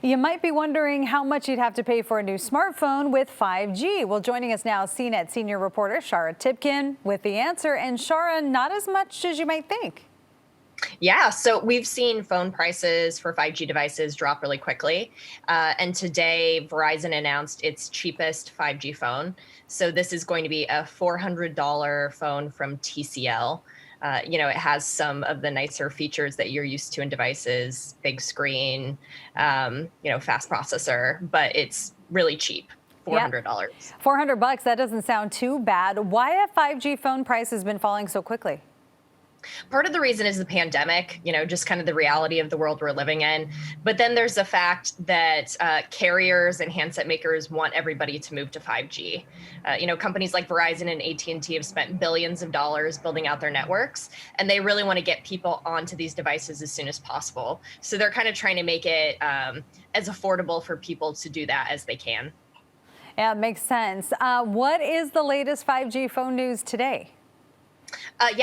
You might be wondering how much you'd have to pay for a new smartphone with 5G. Well, joining us now, CNET senior reporter Shara Tibken with the answer. And Shara, not as much as you might think. Yeah, so we've seen phone prices for 5G devices drop really quickly. And today, Verizon announced its cheapest 5G phone. So this is going to be a $400 phone from TCL. It has some of the nicer features that you're used to in devices, big screen, fast processor, but it's really cheap. Yeah, $400. $400. That doesn't sound too bad. Why have 5G phone prices been falling so quickly? Part of the reason is the pandemic, just kind of the reality of the world we're living in. But then there's the fact that carriers and handset makers want everybody to move to 5G. Companies like Verizon and AT&T have spent billions of dollars building out their networks, and they really want to get people onto these devices as soon as possible. So they're kind of trying to make it as affordable for people to do that as they can. Yeah, it makes sense. What is the latest 5G phone news today?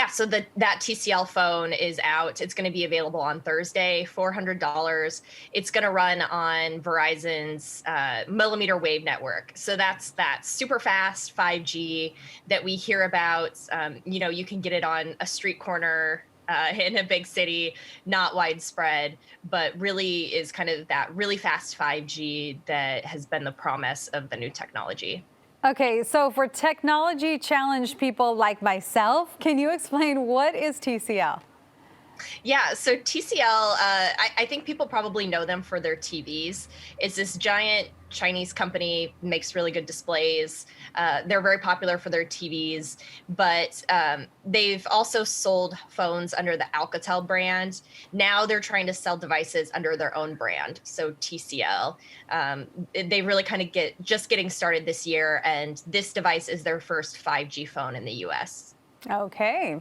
So that TCL phone is out. It's going to be available on Thursday, $400. It's going to run on Verizon's millimeter wave network. So that's that super fast 5G that we hear about. You can get it on a street corner in a big city, not widespread, but really is kind of that really fast 5G that has been the promise of the new technology. Okay, so for technology challenged people like myself, can you explain what is TCL? Yeah, so TCL, I think people probably know them for their TVs. It's this giant Chinese company, makes really good displays. They're very popular for their TVs, but they've also sold phones under the Alcatel brand. Now they're trying to sell devices under their own brand, so TCL. They really kind of just getting started this year, and this device is their first 5G phone in the US. Okay.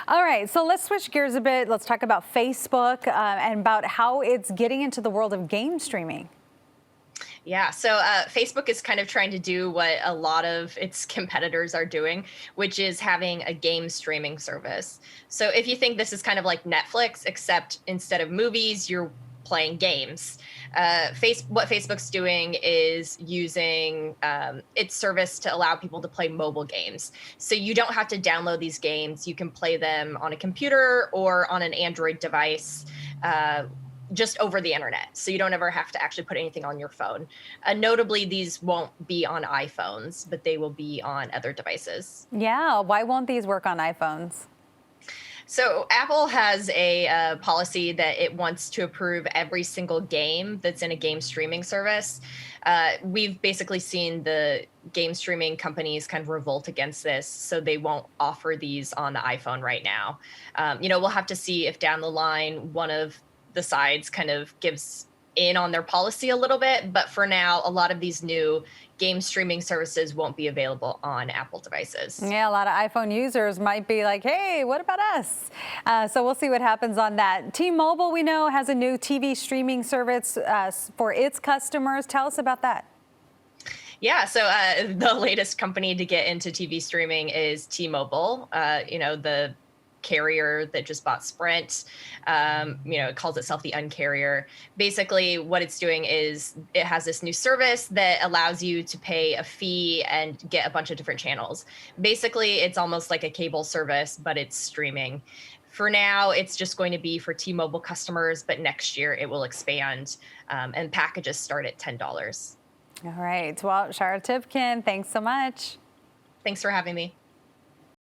All right. So let's switch gears a bit. Let's talk about Facebook and about how it's getting into the world of game streaming. Yeah, so Facebook is kind of trying to do what a lot of its competitors are doing, which is having a game streaming service. So if you think this is kind of like Netflix, except instead of movies, you're playing games. What Facebook's doing is using its service to allow people to play mobile games. So you don't have to download these games. You can play them on a computer or on an Android device. Just over the internet. So you don't ever have to actually put anything on your phone. Notably, these won't be on iPhones, but they will be on other devices. Yeah, why won't these work on iPhones? So Apple has a policy that it wants to approve every single game that's in a game streaming service. We've basically seen the game streaming companies kind of revolt against this, so they won't offer these on the iPhone right now. We'll have to see if down the line one of the sides kind of gives in on their policy a little bit. But for now, a lot of these new game streaming services won't be available on Apple devices. Yeah, a lot of iPhone users might be like, hey, what about us? So we'll see what happens on that. T-Mobile, we know, has a new TV streaming service for its customers. Tell us about that. Yeah, so the latest company to get into TV streaming is T-Mobile, the carrier that just bought Sprint. It calls itself the Un-carrier. Basically, what it's doing is it has this new service that allows you to pay a fee and get a bunch of different channels. Basically, it's almost like a cable service, but it's streaming. For now, it's just going to be for T-Mobile customers, but next year it will expand, and packages start at $10. All right. Well, Shara Tibken, thanks so much. Thanks for having me.